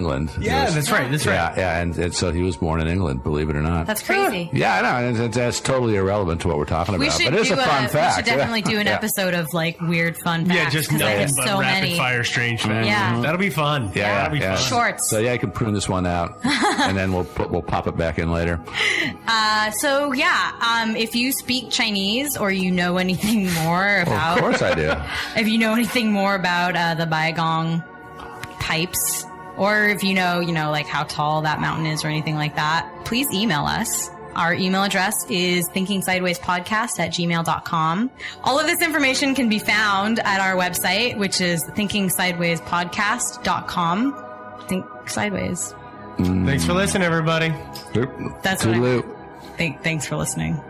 England. Yeah, that's right. That's right. Yeah, and so he was born in England, believe it or not. That's crazy. Yeah, I know. That's totally irrelevant to what we're talking about. But it's a fun fact. We should definitely do an episode of like weird fun facts. Yeah, just nothing but rapid fire strange facts. Yeah. That'll be fun. Yeah, that'll be fun. Shorts. So yeah, I can prune this one out, and then we'll pop it back in later. If you speak Chinese or you know anything more about, Of course I do. if you know anything more about the Baigong pipes, or if you know, like how tall that mountain is or anything like that, please email us. Our email address is thinkingsidewayspodcast@gmail.com. All of this information can be found at our website, which is thinkingsidewayspodcast.com. Think sideways. Thanks for listening, everybody. That's what thanks for listening.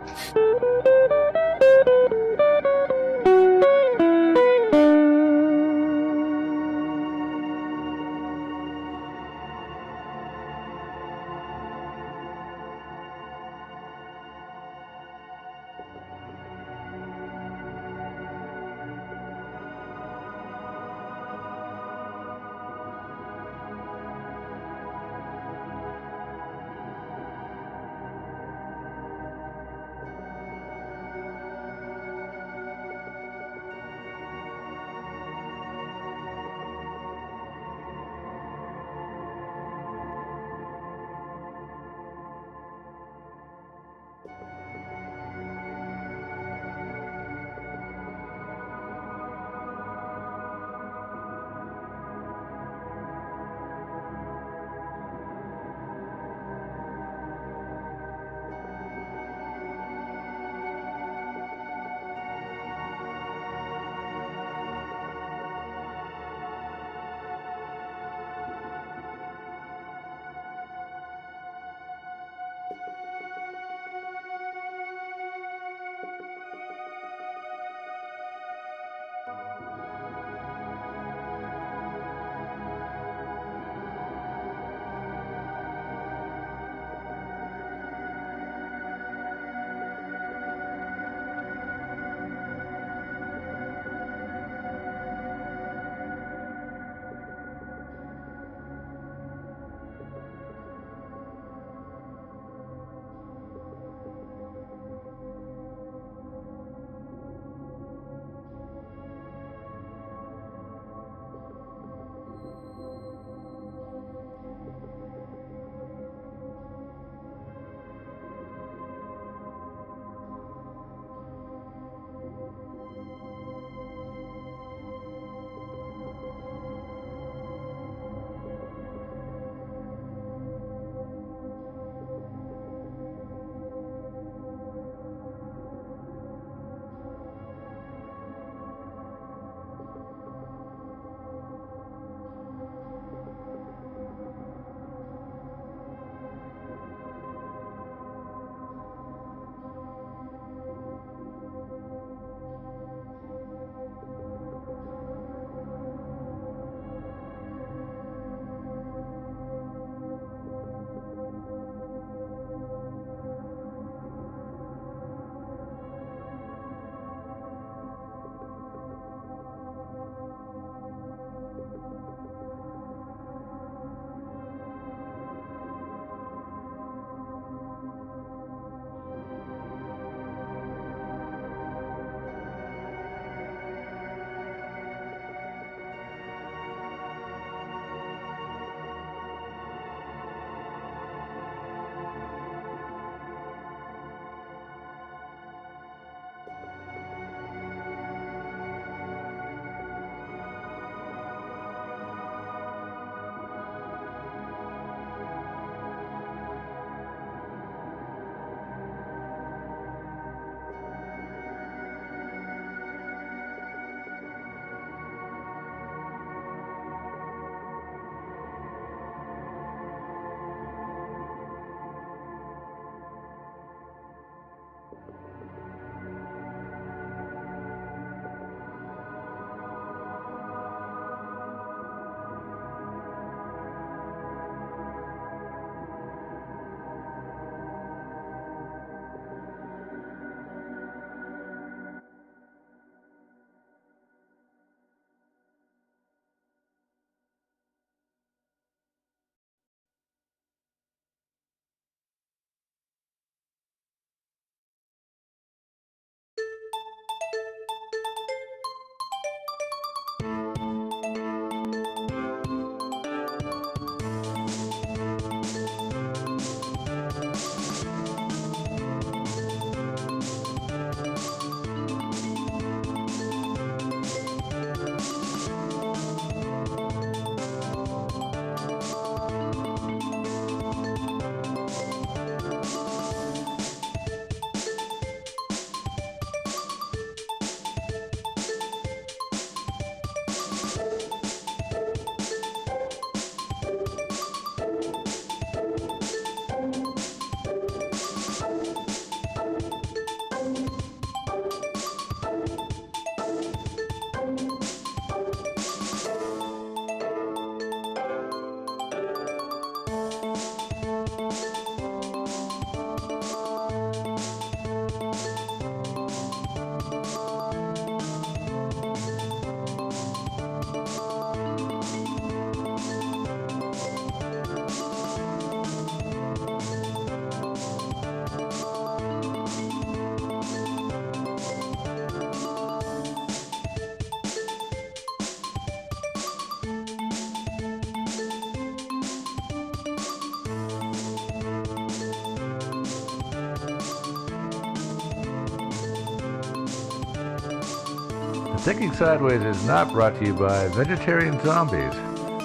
Thinking Sideways is not brought to you by vegetarian zombies.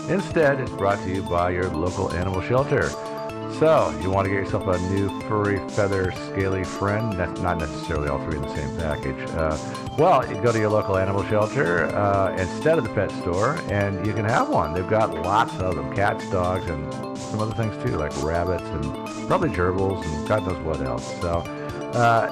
Instead, it's brought to you by your local animal shelter. So, you want to get yourself a new furry, feather, scaly friend? That's not necessarily all three in the same package. Well, you go to your local animal shelter instead of the pet store, and you can have one. They've got lots of them, cats, dogs, and some other things too, like rabbits and probably gerbils and God knows what else. So,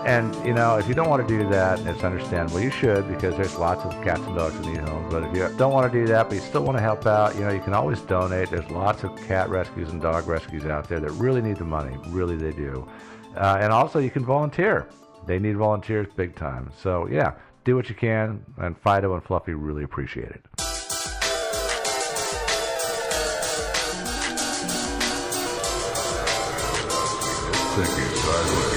and, you know, if you don't want to do that, it's understandable. You should, because there's lots of cats and dogs that need homes. But if you don't want to do that, but you still want to help out, you know, you can always donate. There's lots of cat rescues and dog rescues out there that really need the money. Really, they do. And also, you can volunteer. They need volunteers big time. So, yeah, do what you can. And Fido and Fluffy really appreciate it. Thinking Sideways.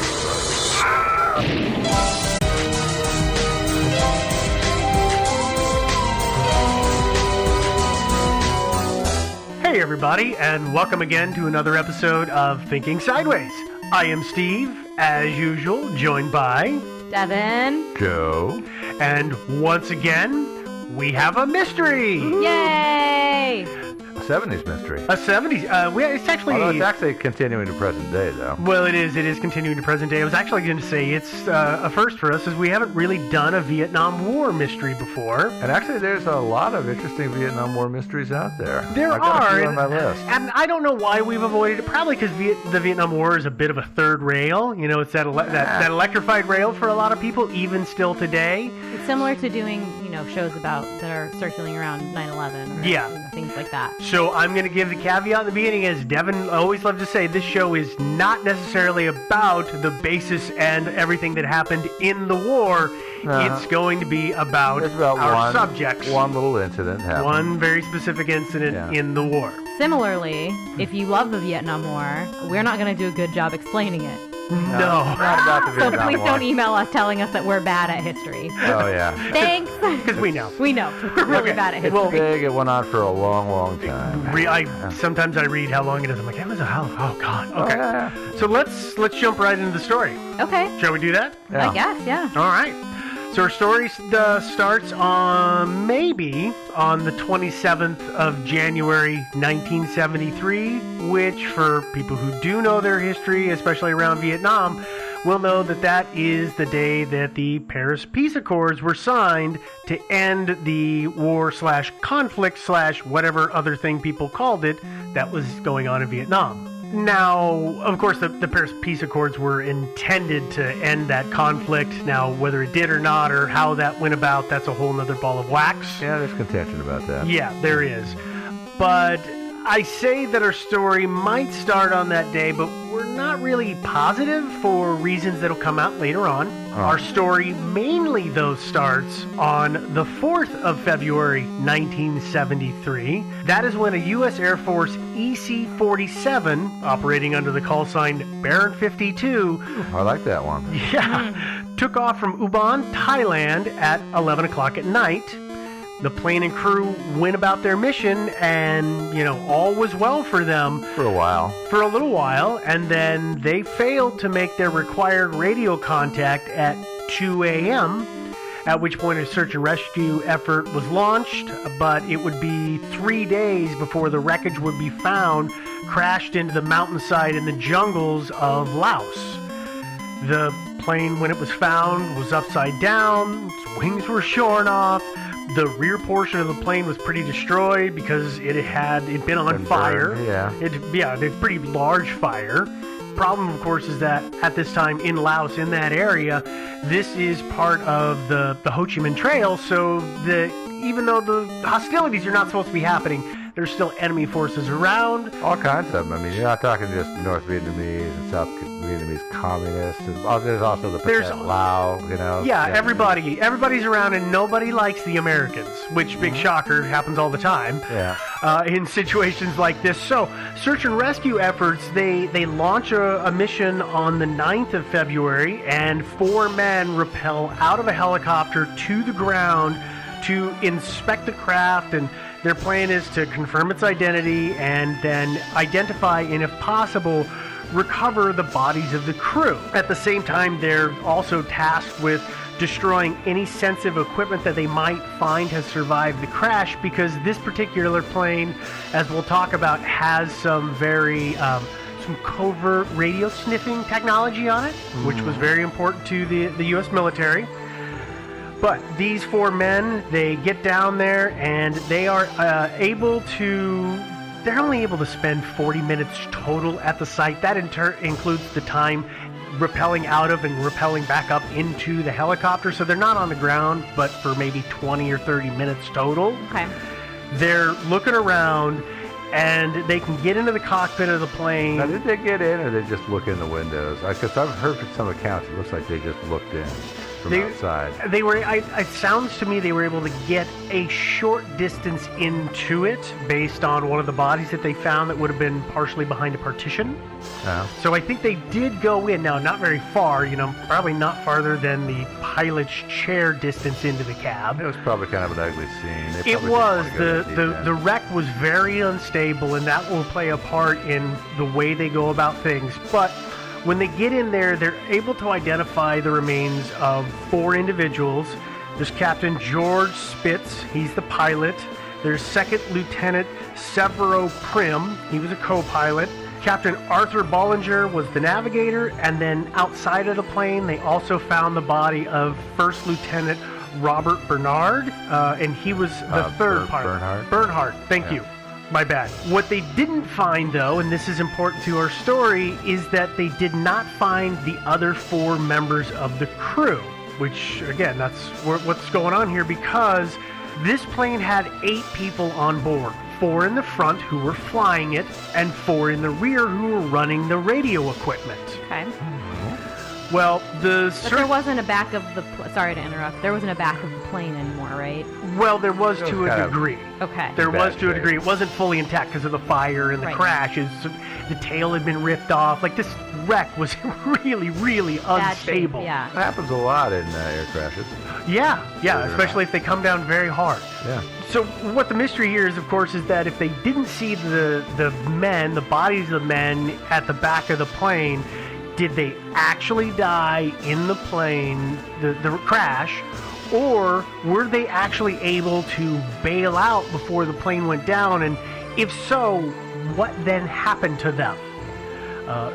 Hey everybody, and welcome again to another episode of Thinking Sideways. I am Steve, as usual, joined by Devin, Joe, and once again, we have a mystery. yay! 70s mystery. A 70s. It's actually. Although it's actually continuing to present day, though. Well, it is. It is continuing to present day. I was actually going to say it's a first for us, as we haven't really done a Vietnam War mystery before. And actually, there's a lot of interesting Vietnam War mysteries out there. There I've got a are few on my list. And I don't know why we've avoided it. Probably because the Vietnam War is a bit of a third rail. You know, it's that that electrified rail for a lot of people, even still today. It's similar to doing, shows about that are circulating around 9/11 or Yeah. things like that. So I'm going to give the caveat in the beginning, as Devin always loved to say, this show is not necessarily about the basis and everything that happened in the war. It's going to be about our subjects. One little incident happened. One very specific incident in the war. Similarly, if you love the Vietnam War, we're not going to do a good job explaining it. No. Not about the So Vietnam please War. don't email us telling us that we're bad at history. Oh, yeah. Thanks. Because we know. We know. We're really bad at It's history. big. It went on for a long, long time. Sometimes I read how long it is. I'm like, that was oh God. Okay. Oh, yeah. So let's jump right into the story. Okay. Shall we do that? Yeah. I guess, yeah. All right. So our story starts on maybe on the 27th of January, 1973, which for people who do know their history, especially around Vietnam, will know that that is the day that the Paris Peace Accords were signed to end the war/conflict/ whatever other thing people called it that was going on in Vietnam. Now, of course, the Paris Peace Accords were intended to end that conflict. Now, whether it did or not, or how that went about, that's a whole nother ball of wax. Yeah, there's contention about that. Yeah, there is. But I say that our story might start on that day, but we're not really positive for reasons that'll come out later on. Our story mainly, though, starts on the 4th of February, 1973. That is when a U.S. Air Force EC-47, operating under the call sign Baron 52, I like that one. took off from Ubon, Thailand at 11 o'clock at night. The plane and crew went about their mission, and, all was well for them. For a while. For a little while, and then they failed to make their required radio contact at 2 a.m., at which point a search and rescue effort was launched, but it would be 3 days before the wreckage would be found, crashed into the mountainside in the jungles of Laos. The plane, when it was found, was upside down, its wings were shorn off. The rear portion of the plane was pretty destroyed because it'd been on fire. Burned, a pretty large fire. Problem, of course, is that at this time in Laos, in that area, this is part of the Ho Chi Minh Trail, so even though the hostilities are not supposed to be happening, There's still enemy forces around. All kinds of them. I mean, you're not talking just North Vietnamese and South Vietnamese communists. And there's also the Pathet Lao, you know. Yeah, everybody's around, and nobody likes the Americans, which, big shocker, happens all the time. Yeah. In situations like this. So, search and rescue efforts, they launch a mission on the 9th of February, and 4 men rappel out of a helicopter to the ground to inspect the craft, and their plan is to confirm its identity and then identify, and if possible, recover the bodies of the crew. At the same time, they're also tasked with destroying any sensitive equipment that they might find has survived the crash, because this particular plane, as we'll talk about, has some very some covert radio sniffing technology on it, which was very important to the U.S. military. But these 4 men, they get down there, and they are they're only able to spend 40 minutes total at the site. That includes the time rappelling out of and rappelling back up into the helicopter. So they're not on the ground, but for maybe 20 or 30 minutes total. Okay. They're looking around, and they can get into the cockpit of the plane. Now, did they get in, or did they just look in the windows? Because I've heard from some accounts, it looks like they just looked in from outside. They were. It sounds to me they were able to get a short distance into it, based on one of the bodies that they found that would have been partially behind a partition. Oh. So I think they did go in. Now, not very far. You know, probably not farther than the pilot's chair distance into the cab. It was probably kind of an ugly scene. It was. The wreck was very unstable, and that will play a part in the way they go about things. But when they get in there, they're able to identify the remains of 4 individuals. There's Captain George Spitz. He's the pilot. There's Second Lieutenant Severo Prim. He was a co-pilot. Captain Arthur Bollinger was the navigator. And then outside of the plane, they also found the body of First Lieutenant Robert Bernard, and he was the third pilot. Bernhardt. Thank you. My bad. What they didn't find, though, and this is important to our story, is that they did not find the other 4 members of the crew, which, again, that's what's going on here, because this plane had 8 people on board. 4 in the front who were flying it, and 4 in the rear who were running the radio equipment. Okay. Well, but there wasn't a back of the... Sorry to interrupt. There wasn't a back of the plane anymore, right? Well, there was to a degree. Okay. There was to a degree. It wasn't fully intact because of the fire and the crashes. The tail had been ripped off. Like, this wreck was really, really unstable. Yeah. It happens a lot in air crashes. Yeah, especially if they come down very hard. Yeah. So what the mystery here is, of course, is that if they didn't see the bodies of the men at the back of the plane, did they actually die in the plane, the crash, or were they actually able to bail out before the plane went down? And if so, what then happened to them?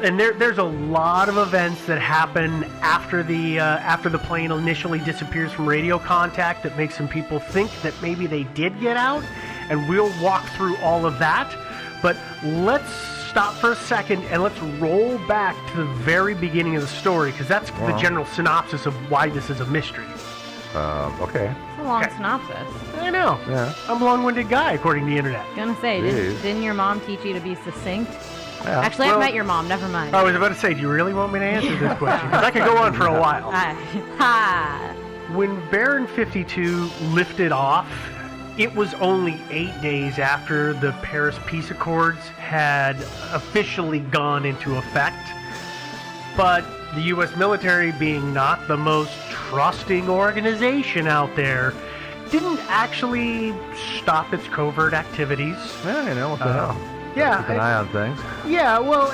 And there's a lot of events that happen after the plane initially disappears from radio contact that makes some people think that maybe they did get out, and we'll walk through all of that. But let's stop for a second and let's roll back to the very beginning of the story, because that's the general synopsis of why this is a mystery. Okay. It's a long synopsis. I know. Yeah. I'm a long-winded guy, according to the internet. Gonna say, didn't your mom teach you to be succinct? Yeah. Actually, I've met your mom. Never mind. I was about to say, do you really want me to answer this question? Because I could go on for a while. When Baron 52 lifted off, it was only 8 days after the Paris Peace Accords had officially gone into effect. But the U.S. military, being not the most trusting organization out there, didn't actually stop its covert activities. Yeah, you know, what the hell. Yeah. Keep an eye on things. Yeah, well,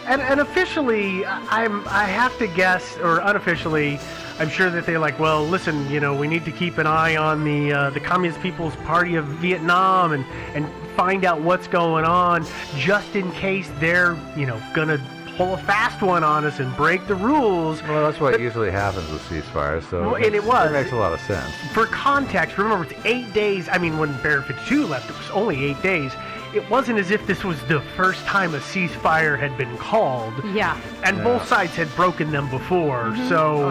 and officially, I have to guess, or unofficially, I'm sure that they're like, well, listen, you know, we need to keep an eye on the Communist People's Party of Vietnam and find out what's going on, just in case they're, you know, gonna pull a fast one on us and break the rules. Well, that's what usually happens with ceasefires, so and it was. It makes a lot of sense. For context, remember, it's 8 days. I mean, when Baron 52 left, it was only 8 days. It wasn't as if this was the first time a ceasefire had been called. Yeah. And both sides had broken them before, so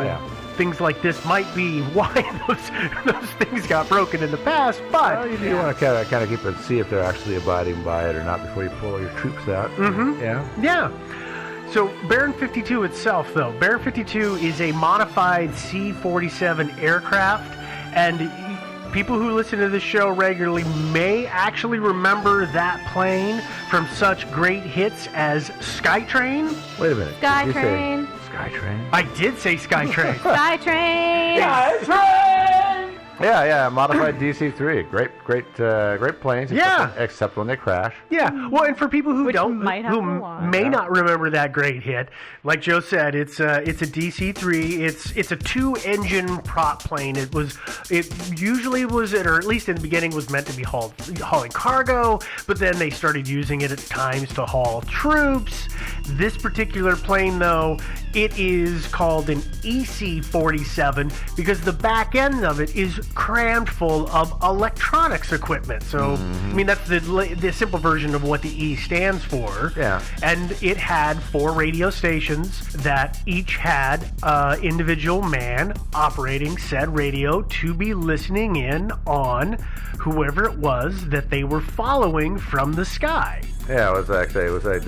things like this might be why those things got broken in the past, but... Well, you do want to kind of keep it, see if they're actually abiding by it or not before you pull all your troops out. Mm-hmm. Yeah. So Baron 52 itself, though, Baron 52 is a modified C-47 aircraft, and people who listen to this show regularly may actually remember that plane from such great hits as Skytrain. Wait a minute. Skytrain. Skytrain? I did say Skytrain. Skytrain. Skytrain! Yeah, modified DC-3. Great planes. Yeah. Except when they crash. Yeah, well, and for people who Which don't, might have who a lot. may not remember that great hit, like Joe said, it's a DC-3. It's a 2-engine prop plane. It usually was, or at least in the beginning, was meant to be hauling cargo, but then they started using it at times to haul troops. This particular plane, though, it is called an EC-47 because the back end of it is crammed full of electronics equipment. So, I mean, that's the simple version of what the E stands for. Yeah. And it had 4 radio stations that each had an individual man operating said radio to be listening in on whoever it was that they were following from the sky. Yeah, it was like they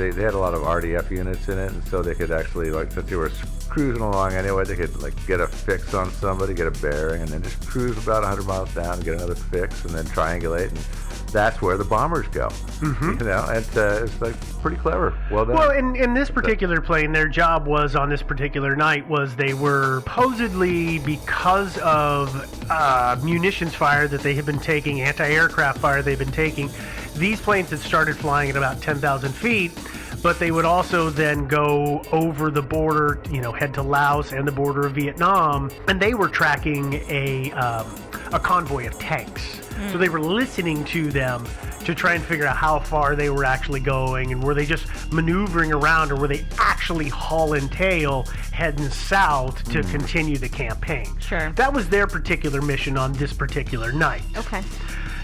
had a lot of RDF units in it, and so they could actually, like, since they were cruising along anyway, they could, like, get a fix on somebody, get a bearing, and then just cruise about 100 miles down and get another fix, and then triangulate, and that's where the bombers go. Mm-hmm. You know, and it's like pretty clever. Well done. Well, in this particular plane, their job was on this particular night was they were supposedly, because of munitions fire that they had been taking, anti-aircraft fire they've been taking, these planes had started flying at about 10,000 feet, but they would also then go over the border, head to Laos and the border of Vietnam, and they were tracking a convoy of tanks. So they were listening to them to try and figure out how far they were actually going, and were they just maneuvering around, or were they actually hauling tail heading south to continue the campaign. Sure. That was their particular mission on this particular night. Okay.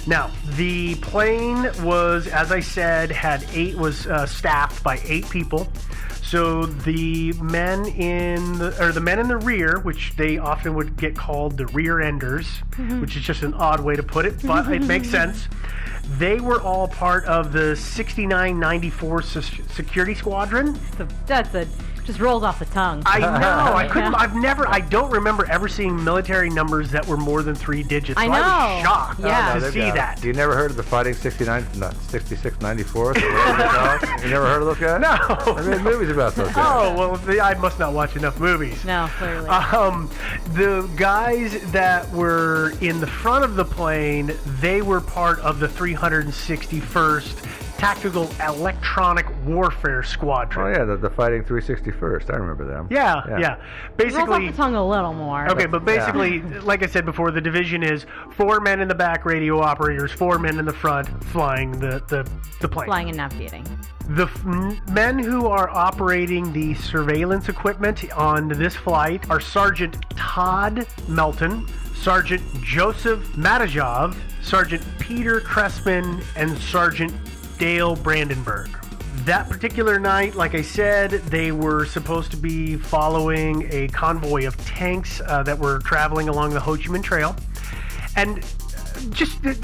Now, the plane was, as I said, was staffed by 8 people. So the men in the rear, which they often would get called the rear enders, which is just an odd way to put it, but it makes sense. They were all part of the 6994 Security Squadron. Just rolls off the tongue. I know. I don't remember ever seeing military numbers that were more than 3 digits. I So know. I was shocked to see got that. You never heard of the Fighting 6694? You never heard of those guys? No. I made movies about those guys. Oh, well, I must not watch enough movies. No, clearly. The guys that were in the front of the plane, they were part of the 361st Tactical Electronic Warfare Squadron. Oh, yeah, the Fighting 361st. I remember them. Yeah. Rolls off Basically, the tongue a little more. okay, but basically, like I said before, the division is 4 men in the back, radio operators, 4 men in the front, flying the plane. Flying and navigating. The men who are operating the surveillance equipment on this flight are Sergeant Todd Melton, Sergeant Joseph Matajov, Sergeant Peter Cressman, and Sergeant Dale Brandenburg. That particular night, like I said, they were supposed to be following a convoy of tanks that were traveling along the Ho Chi Minh Trail. And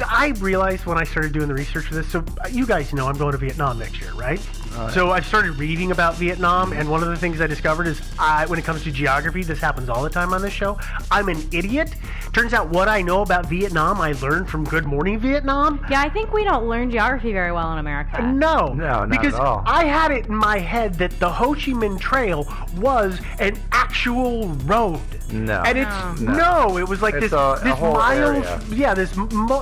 I realized when I started doing the research for this, so you guys know I'm going to Vietnam next year, right? Oh, yeah. So I started reading about Vietnam, and one of the things I discovered is when it comes to geography, this happens all the time on this show, I'm an idiot. Turns out what I know about Vietnam, I learned from Good Morning Vietnam. Yeah, I think we don't learn geography very well in America. No, not because at all. I had it in my head that the Ho Chi Minh Trail was an actual road. No. And it was like It's this a whole mile, area. this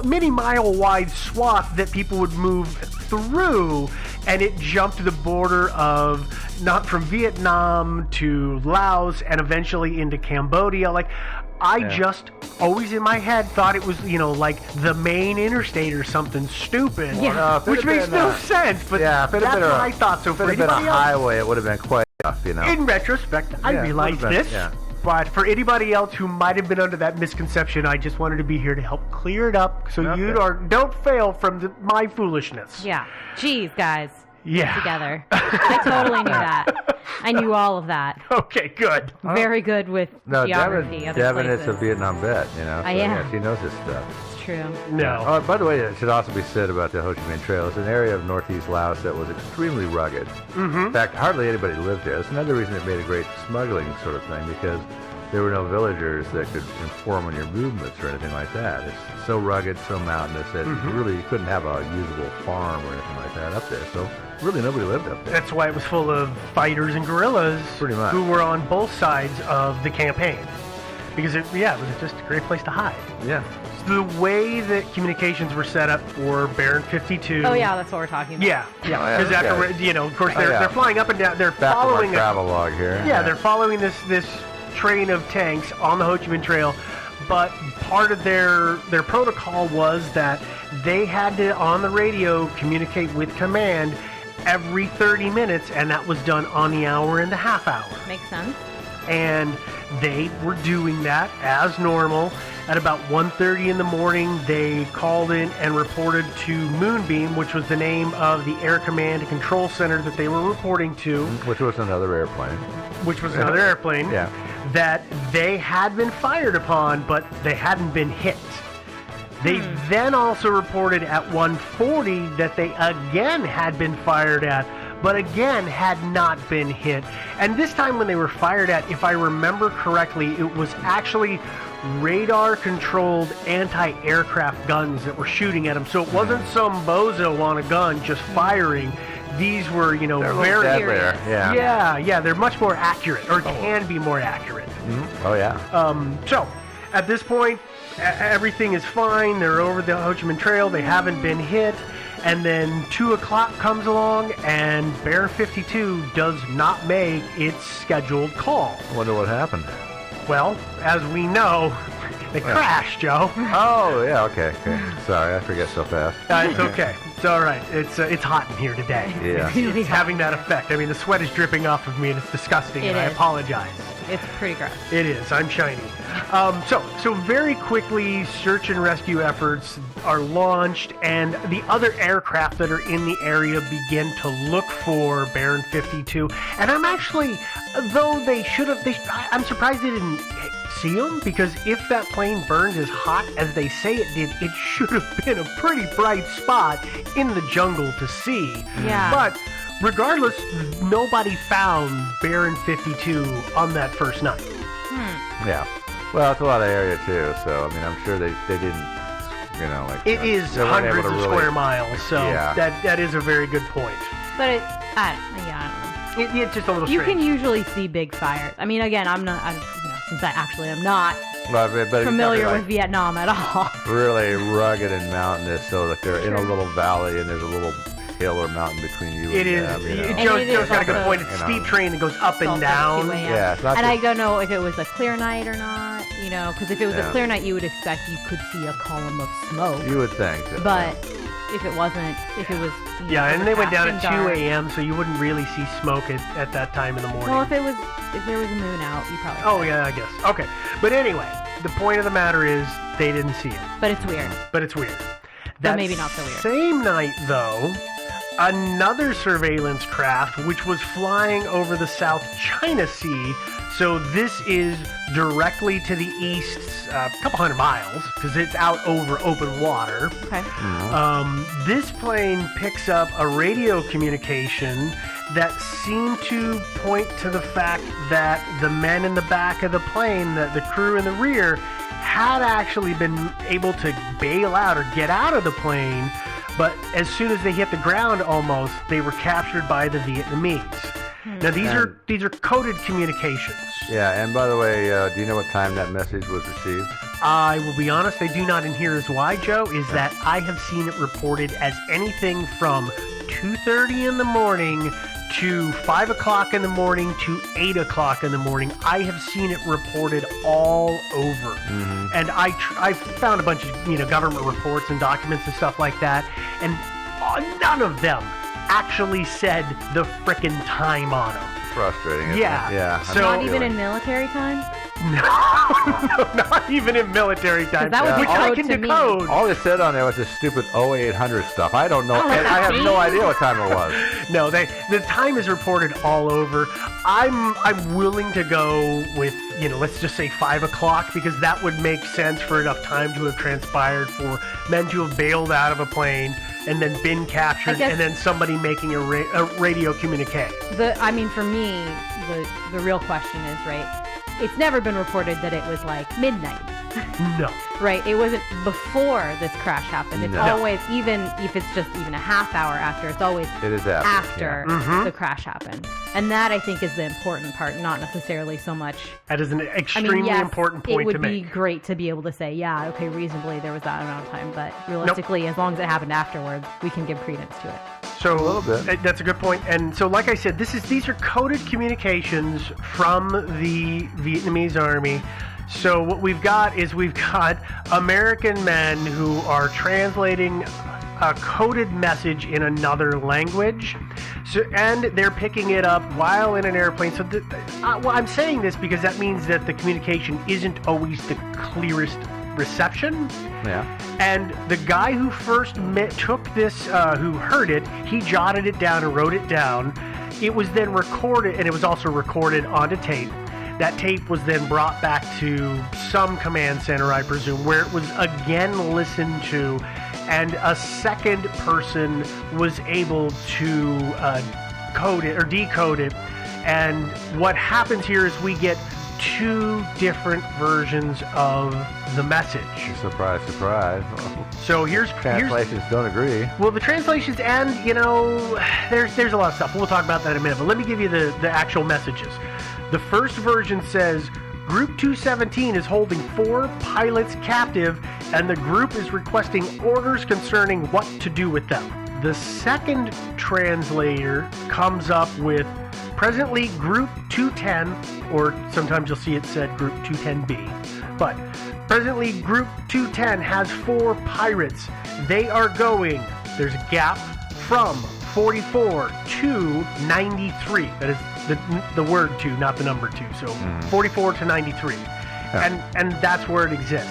many mile wide swath that people would move through, and it jumped the border of not from Vietnam to Laos and eventually into Cambodia. Like, I just always in my head thought it was, like the main interstate or something stupid, which makes no sense. But that's what I thought. So if it had been a highway, it would have been quite tough, In retrospect, I realized this. Yeah. But for anybody else who might have been under that misconception, I just wanted to be here to help clear it up so you don't fail from my foolishness. Yeah. Jeez, guys. Yeah. together. I totally knew that. I knew all of that. Okay, good. Very good with No, geography. Devin is a places. Vietnam vet, you know. So, I am. yeah, she knows this stuff. It's true. No. Oh, by the way, it should also be said about the Ho Chi Minh Trail. It's an area of northeast Laos that was extremely rugged. Mm-hmm. In fact, hardly anybody lived there. It's another reason it made a great smuggling sort of thing, because there were no villagers that could inform on your movements or anything like that. It's so rugged, so mountainous that you couldn't have a usable farm or anything like that up there. So really nobody lived up there. That's why it was full of fighters and guerrillas Pretty much. who were on both sides of the campaign. Because, it was just a great place to hide. Yeah. The way that communications were set up for Baron 52. Oh yeah, that's what we're talking about. Yeah. Oh, yeah, Because okay. of course, Oh, they're, yeah. they're flying up and down. They're Back from our following travel log here. Yeah, they're following this train of tanks on the Ho Chi Minh Trail, but part of their protocol was that they had to, on the radio, communicate with command every 30 minutes, and that was done on the hour and the half hour. Makes sense. And they were doing that as normal. At about 1:30 in the morning, they called in and reported to Moonbeam, which was the name of the Air Command and Control Center that they were reporting to, Which was another airplane. which was another airplane, Yeah. that they had been fired upon, but they hadn't been hit. They then also reported at 1:40 that they again had been fired at, but again had not been hit. And this time when they were fired at, if I remember correctly, it was actually radar-controlled anti-aircraft guns that were shooting at them. So it wasn't some bozo on a gun just firing. These were, They're a little very... deadlier. Yeah. Yeah, they're much more accurate, or can be more accurate. Mhm. Oh, yeah. So, at this point, everything is fine. They're over the Ho Chi Minh Trail. They haven't been hit. And then 2 o'clock comes along, and Bear 52 does not make its scheduled call. I wonder what happened. Well, as we know, they crashed, Joe. Oh, yeah, okay. Sorry, I forget so fast. It's okay. It's all right. It's hot in here today. Yeah. It's having that effect. I mean, the sweat is dripping off of me, and it's disgusting, and I is. apologize. It's pretty gross. It is. I'm shiny. So very quickly, search and rescue efforts are launched, and the other aircraft that are in the area begin to look for Baron 52. And I'm actually, though they should have, I'm surprised they didn't see them, because if that plane burned as hot as they say it did, it should have been a pretty bright spot in the jungle to see. Yeah. But regardless, nobody found Baron 52 on that first night. Yeah. Well, it's a lot of area, too, so, I mean, I'm sure they didn't, like... It is they weren't able hundreds to of really- square miles, so Yeah. that is a very good point. But I don't know. It's just a little You strange. can usually see big fires. I mean, again, since I actually am not But it's familiar gotta with be, Vietnam at all. like, really rugged and mountainous, so that they're in a little valley, and there's a little hill or mountain between you It and is. them, you know. And Joe's it is got a good also- point. It's a steep know. train that goes up It's and also down. 2 a.m. Yeah, it's not And I just- don't know if it was a clear night or not, because if it was Yeah. a clear night, you would expect you could see a column of smoke. You would think. But if it wasn't, if it was... Yeah, and they went down at 2 dark. a.m., so you wouldn't really see smoke at that time in the morning. Well, if there was a moon out, you probably Oh, could. yeah, I guess. Okay. But anyway, the point of the matter is they didn't see it. But it's weird. But it's weird. But maybe not so weird. Same night, though, another surveillance craft, which was flying over the South China Sea. So this is directly to the east, a couple hundred miles, because it's out over open water. Okay. This plane picks up a radio communication that seemed to point to the fact that the men in the back of the plane, the crew in the rear, had actually been able to bail out or get out of the plane, but as soon as they hit the ground almost, they were captured by the Vietnamese. Now these are coded communications. Yeah, and by the way, do you know what time that message was received? I will be honest, I do not, and here is why, Joe, is that I have seen it reported as anything from 2:30 in the morning to 5 o'clock in the morning to 8 o'clock in the morning. I have seen it reported all over. And I found a bunch of government reports and documents and stuff like that, and none of them actually said the frickin' time on them. Frustrating, isn't Yeah. it? Yeah. So- Not even in military time? No, not even in military time. that would be which I code can to me. decode. All it said on there was this stupid 0800 stuff. I don't know. And I have no idea what time it was. No, the time is reported all over. I'm willing to go with, let's just say 5 o'clock, because that would make sense for enough time to have transpired for men to have bailed out of a plane and then been captured, and then somebody making a radio communique. For me, the real question is, right, it's never been reported that it was like midnight. No. Right, it wasn't before this crash happened. It's No. always, even if it's just even a half hour after, it's always It is after. Mhm. the crash happened. And that, I think, is the important part, not necessarily so much... That is an extremely yes, important point to it would be make. great to be able to say, yeah, okay, reasonably there was that amount of time, but realistically, as long as it happened afterwards, we can give credence to it. So A little bit. That's a good point. And so, like I said, these are coded communications from the Vietnamese army. So what we've got American men who are translating a coded message in another language. So, and they're picking it up while in an airplane. So well, I'm saying this because that means that the communication isn't always the clearest reception. Yeah. And the guy who first took this, who heard it, he jotted it down and wrote it down. It was then recorded, and it was also recorded onto tape. That tape was then brought back to some command center, I presume, where it was again listened to, and a second person was able to code it or decode it. And what happens here is we get two different versions of the message. Surprise, surprise. So here's Translations don't agree. well, the translations, and there's a lot of stuff. We'll talk about that in a minute. But let me give you the actual messages. The first version says, Group 217 is holding 4 pilots captive, and the group is requesting orders concerning what to do with them. The second translator comes up with, presently Group 210, or sometimes you'll see it said Group 210B, but presently Group 210 has 4 pirates. They are going, there's a gap, from 44 to 93. That is the word 2, not the number 2. So 44 to 93. And that's where it exists.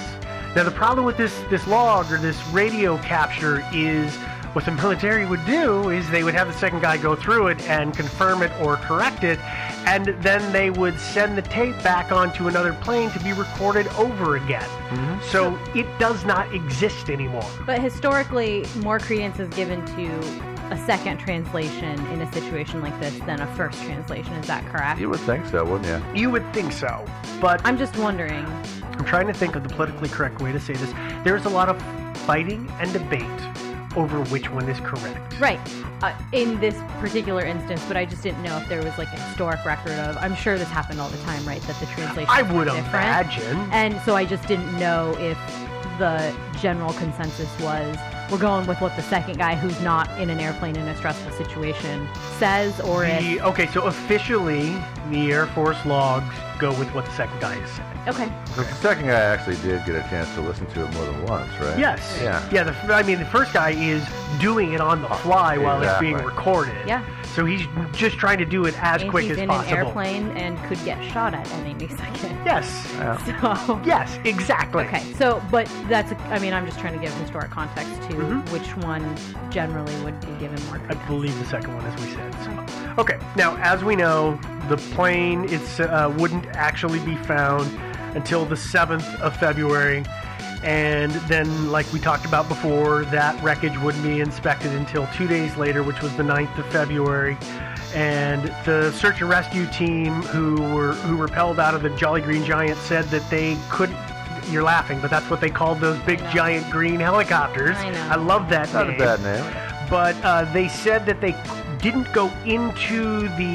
Now the problem with this log or this radio capture is what the military would do is they would have the second guy go through it and confirm it or correct it, and then they would send the tape back onto another plane to be recorded over again. So it does not exist anymore. But historically, more credence is given to a second translation in a situation like this than a first translation. Is that correct? You would think so, wouldn't you? You would think so, but I'm just wondering. I'm trying to think of the politically correct way to say this. There's a lot of fighting and debate over which one is correct. Right. In this particular instance, but I just didn't know if there was like a historic record of, I'm sure this happened all the time, right? That the translation I would different. imagine. And so I just didn't know if the general consensus was, we're going with what the second guy who's not in an airplane in a stressful situation says, or if... Okay, so officially, the Air Force logs go with what the second guy is saying. Okay. The second guy actually did get a chance to listen to it more than once, right? Yes. Yeah. Yeah, the first guy is doing it on the fly while it's being recorded. Yeah. So he's just trying to do it as And quick he's as in possible. an airplane and could get shot at any second. Yes. Yeah. So... Yes, exactly. Okay, so, but that's, I'm just trying to give historic context to which one generally would be given more I credence. believe the second one, as we said. So. Okay, now, as we know, the plane wouldn't actually be found until the 7th of February. And then, like we talked about before, that wreckage wouldn't be inspected until 2 days later, which was the 9th of February. And the search and rescue team who repelled out of the Jolly Green Giant said that they couldn't. You're laughing, but that's what they called those big giant green helicopters. I know. I love that Not name. a bad name. But they said that they didn't go into the